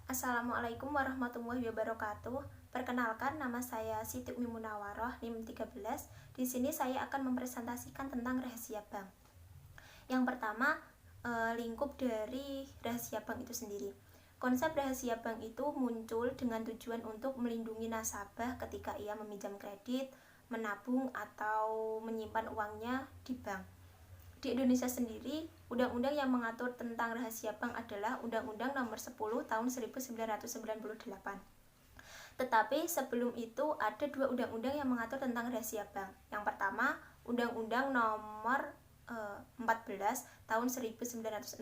Assalamualaikum warahmatullahi wabarakatuh. Perkenalkan, nama saya Siti Umi Munawaroh, NIM 13. Di sini saya akan mempresentasikan tentang rahasia bank. Yang pertama, lingkup dari rahasia bank itu sendiri. Konsep rahasia bank itu muncul dengan tujuan untuk melindungi nasabah ketika ia meminjam kredit, menabung, atau menyimpan uangnya di bank. Di Indonesia sendiri, undang-undang yang mengatur tentang rahasia bank adalah Undang-Undang Nomor 10 Tahun 1998. Tetapi sebelum itu ada dua undang-undang yang mengatur tentang rahasia bank. Yang pertama, Undang-Undang Nomor 14 Tahun 1967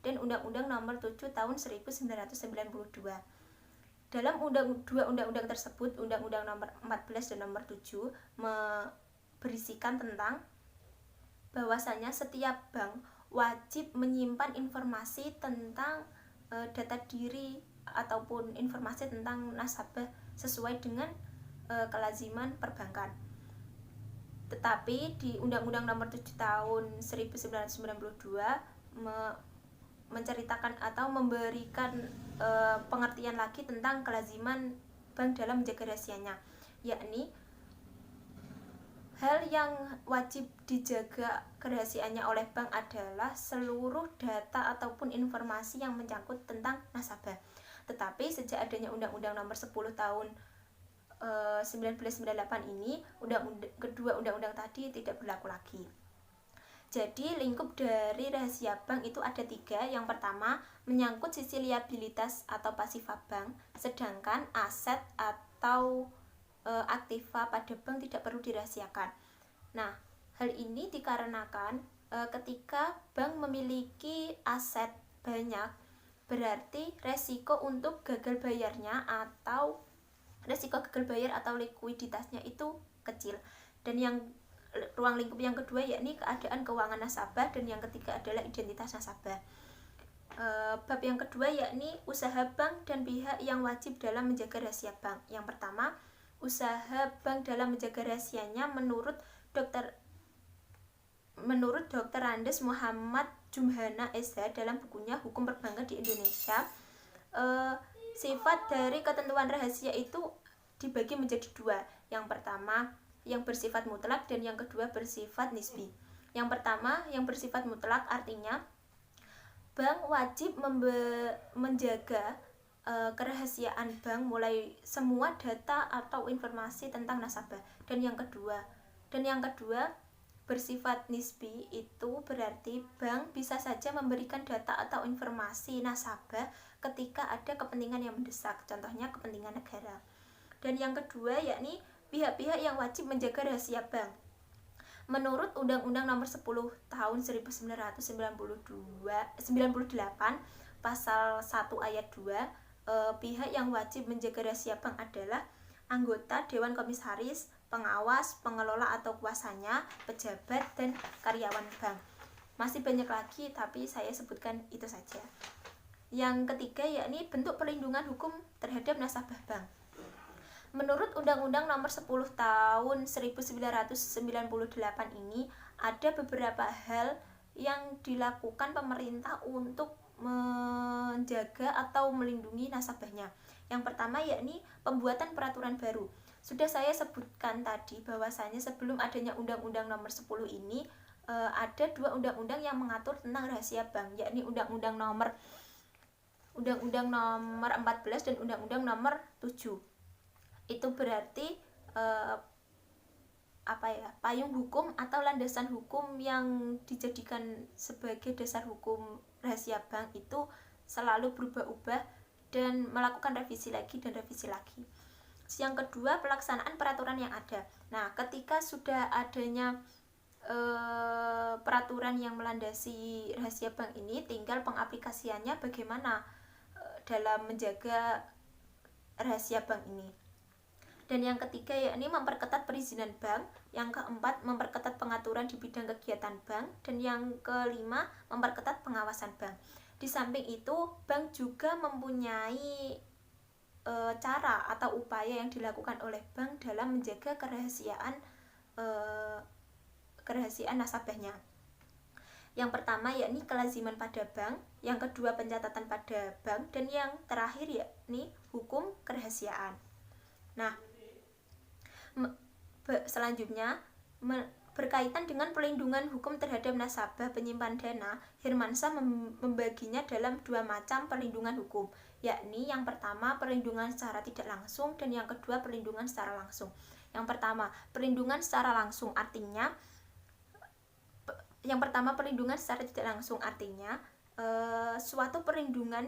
dan Undang-Undang Nomor 7 Tahun 1992. Dalam dua undang-undang tersebut, Undang-Undang Nomor 14 dan Nomor 7 berisikan tentang bahwasanya setiap bank wajib menyimpan informasi tentang data diri ataupun informasi tentang nasabah sesuai dengan kelaziman perbankan. Tetapi di Undang-Undang Nomor 7 Tahun 1992 menceritakan atau memberikan pengertian lagi tentang kelaziman bank dalam menjaga rahasianya, yakni hal yang wajib dijaga kerahasiaannya oleh bank adalah seluruh data ataupun informasi yang menyangkut tentang nasabah. Tetapi sejak adanya Undang-Undang Nomor 10 Tahun 1998 ini, kedua undang-undang tadi tidak berlaku lagi. Jadi lingkup dari rahasia bank itu ada tiga. Yang pertama, menyangkut sisi liabilitas atau pasifa bank, sedangkan aset atau aktiva pada bank tidak perlu dirahasiakan. Nah, hal ini dikarenakan ketika bank memiliki aset banyak, berarti resiko untuk gagal bayarnya atau resiko gagal bayar atau likuiditasnya itu kecil. Dan yang ruang lingkup yang kedua yakni keadaan keuangan nasabah, dan yang ketiga adalah identitas nasabah. Bab yang kedua yakni usaha bank dan pihak yang wajib dalam menjaga rahasia bank. Yang pertama, usaha bank dalam menjaga rahasianya menurut Dr. Andes Muhammad Jumhana SH dalam bukunya Hukum Perbankan di Indonesia. Sifat dari ketentuan rahasia itu dibagi menjadi dua. Yang pertama yang bersifat mutlak dan yang kedua bersifat nisbi. Yang pertama yang bersifat mutlak artinya bank wajib menjaga kerahasiaan bank mulai semua data atau informasi tentang nasabah. Dan yang kedua bersifat nisbi itu berarti bank bisa saja memberikan data atau informasi nasabah ketika ada kepentingan yang mendesak, contohnya kepentingan negara. Dan yang kedua yakni pihak-pihak yang wajib menjaga rahasia bank. Menurut Undang-Undang Nomor 10 Tahun 1998 Pasal 1 Ayat 2, pihak yang wajib menjaga rahasia bank adalah anggota Dewan Komisaris, pengawas, pengelola atau kuasanya, pejabat, dan karyawan bank. Masih banyak lagi tapi saya sebutkan itu saja. Yang ketiga yakni bentuk perlindungan hukum terhadap nasabah bank. Menurut Undang-Undang Nomor 10 Tahun 1998 ini ada beberapa hal yang dilakukan pemerintah untuk menjaga atau melindungi nasabahnya. Yang pertama yakni pembuatan peraturan baru. Sudah saya sebutkan tadi bahwasanya sebelum adanya Undang-Undang Nomor 10 ini ada dua undang-undang yang mengatur tentang rahasia bank, yakni Undang-Undang Nomor 14 dan Undang-Undang Nomor 7. Itu berarti payung hukum atau landasan hukum yang dijadikan sebagai dasar hukum rahasia bank itu selalu berubah-ubah dan melakukan revisi lagi dan revisi lagi. Yang kedua, pelaksanaan peraturan yang ada. Nah, ketika sudah adanya peraturan yang melandasi rahasia bank ini, tinggal pengaplikasiannya bagaimana dalam menjaga rahasia bank ini. Dan yang ketiga yakni memperketat perizinan bank. Yang keempat, memperketat pengaturan di bidang kegiatan bank. Dan yang kelima, memperketat pengawasan bank. Di samping itu, bank juga mempunyai cara atau upaya yang dilakukan oleh bank dalam menjaga kerahasiaan nasabahnya. Yang pertama yakni kelaziman pada bank, yang kedua pencatatan pada bank, dan yang terakhir yakni hukum kerahasiaan. Nah, selanjutnya berkaitan dengan pelindungan hukum terhadap nasabah penyimpan dana, Hirmansyah membaginya dalam dua macam perlindungan hukum, yakni yang pertama perlindungan secara tidak langsung dan yang kedua perlindungan secara langsung. Yang pertama, perlindungan secara langsung artinya suatu perlindungan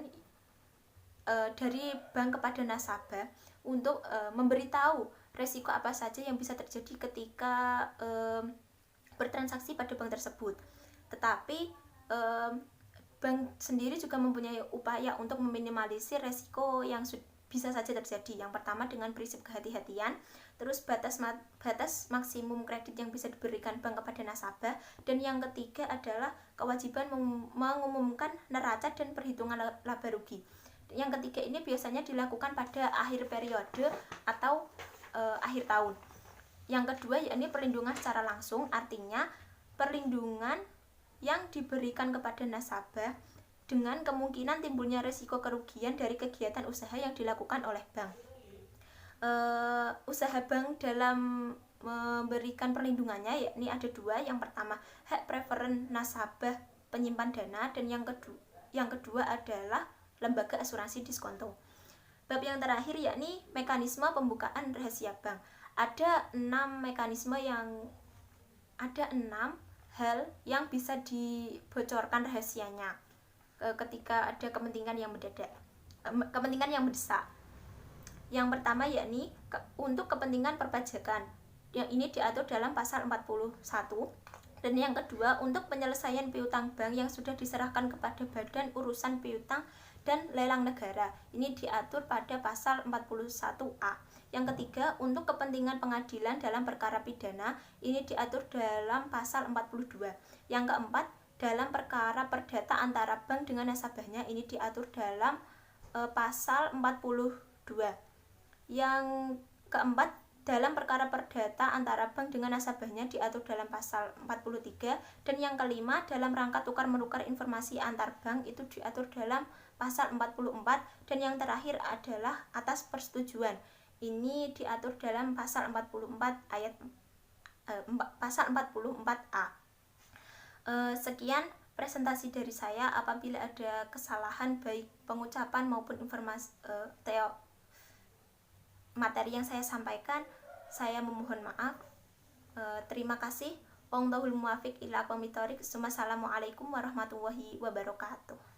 dari bank kepada nasabah untuk memberitahu resiko apa saja yang bisa terjadi ketika bertransaksi pada bank tersebut. Tetapi bank sendiri juga mempunyai upaya untuk meminimalisir resiko yang bisa saja terjadi. Yang pertama dengan prinsip kehati-hatian, terus batas maksimum kredit yang bisa diberikan bank kepada nasabah, dan yang ketiga adalah kewajiban mengumumkan neraca dan perhitungan laba rugi. Yang ketiga ini biasanya dilakukan pada akhir periode atau akhir tahun. Yang kedua yakni perlindungan secara langsung, artinya perlindungan yang diberikan kepada nasabah dengan kemungkinan timbulnya risiko kerugian dari kegiatan usaha yang dilakukan oleh bank. Usaha bank dalam memberikan perlindungannya yakni ada dua. Yang pertama hak preferen nasabah penyimpan dana, dan yang kedua adalah lembaga asuransi diskonto. Bab yang terakhir yakni mekanisme pembukaan rahasia bank. Ada 6 hal yang bisa dibocorkan rahasianya ketika ada kepentingan yang mendesak. Yang pertama yakni untuk kepentingan perpajakan, yang ini diatur dalam pasal 41. Dan yang kedua untuk penyelesaian piutang bank yang sudah diserahkan kepada Badan Urusan Piutang dan Lelang Negara, ini diatur pada pasal 41A. Yang ketiga untuk kepentingan pengadilan dalam perkara pidana, ini diatur dalam pasal 42. Yang keempat dalam perkara perdata antara bank dengan nasabahnya, ini diatur dalam pasal 42. Yang keempat dalam perkara perdata antara bank dengan nasabahnya diatur dalam pasal 43. Dan yang kelima dalam rangka tukar menukar informasi antar bank, itu diatur dalam pasal 44. Dan yang terakhir adalah atas persetujuan, ini diatur dalam pasal 44 pasal 44A. Sekian presentasi dari saya. Apabila ada kesalahan baik pengucapan maupun informasi materi yang saya sampaikan, saya memohon maaf. Terima kasih. Wallahul muwaffiq ila aqwamit thoriq. Wassalamualaikum warahmatullahi wabarakatuh.